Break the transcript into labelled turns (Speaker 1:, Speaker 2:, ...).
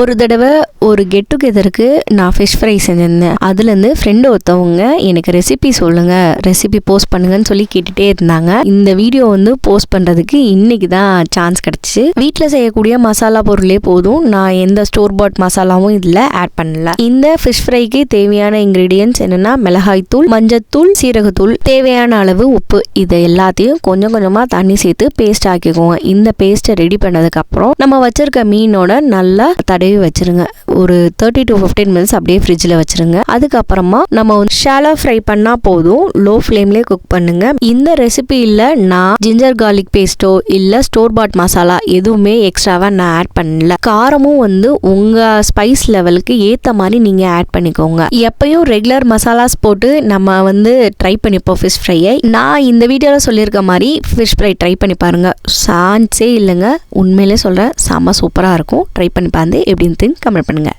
Speaker 1: ஒரு தடவை ஒரு கெட் டுகெதருக்கு நான் ஃபிஷ் ஃப்ரை செஞ்சிருந்தேன். அதுலேருந்து ஃப்ரெண்டு ஒருத்தவங்க எனக்கு ரெசிபி சொல்லுங்க, ரெசிபி போஸ்ட் பண்ணுங்கன்னு சொல்லி கேட்டுட்டே இருந்தாங்க. இந்த வீடியோ வந்து போஸ்ட் பண்ணுறதுக்கு இன்னைக்கு தான் சான்ஸ் கிடச்சிச்சு. வீட்டில் செய்யக்கூடிய மசாலா பொருளே போதும், நான் எந்த ஸ்டோர் பாட் மசாலாவும் இதில் ஆட் பண்ணல. இந்த ஃபிஷ் ஃப்ரைக்கு தேவையான இன்கிரீடியன்ஸ் என்னன்னா மிளகாய்த்தூள், மஞ்சத்தூள், சீரகத்தூள், தேவையான அளவு உப்பு, இதை எல்லாத்தையும் கொஞ்சம் கொஞ்சமாக தண்ணி சேர்த்து பேஸ்ட் ஆக்கிக்கோங்க. இந்த பேஸ்ட்டை ரெடி பண்ணதுக்கு அப்புறம் நம்ம வச்சிருக்க மீனோட நல்லா தடவி வச்சிருங்க. ஒரு 30 to 15 மினிட்ஸ் அப்படியே ஃப்ரிட்ஜில் வச்சிருங்க. அதுக்கப்புறமா நம்ம ஷாலோ ஃப்ரை பண்ணா போதும், லோ ஃப்ளேம்லேயே குக் பண்ணுங்க. இந்த ரெசிபியில் நான் ஜிஞ்சர் கார்லிக் பேஸ்ட்டோ இல்லை ஸ்டோர் பாட் மசாலா எதுவுமே எக்ஸ்ட்ராவாக நான் ஆட் பண்ணல. காரமும் வந்து உங்கள் ஸ்பைஸ் லெவலுக்கு ஏற்ற மாதிரி நீங்கள் ஆட் பண்ணிக்கோங்க. எப்பயும் ரெகுலர் மசாலாஸ் போட்டு நம்ம வந்து ட்ரை பண்ணிப்போம் ஃபிஷ் ஃப்ரையை. நான் இந்த வீடியோவில் சொல்லியிருக்க மாதிரி ஃபிஷ் ஃப்ரை ட்ரை பண்ணி பாருங்க, சான்ஸே இல்லைங்க. உண்மையிலே சொல்கிறேன், செம்ம சூப்பராக இருக்கும். ட்ரை பண்ணி பார்த்து எப்படின்னு கமெண்ட் பண்ணுங்க.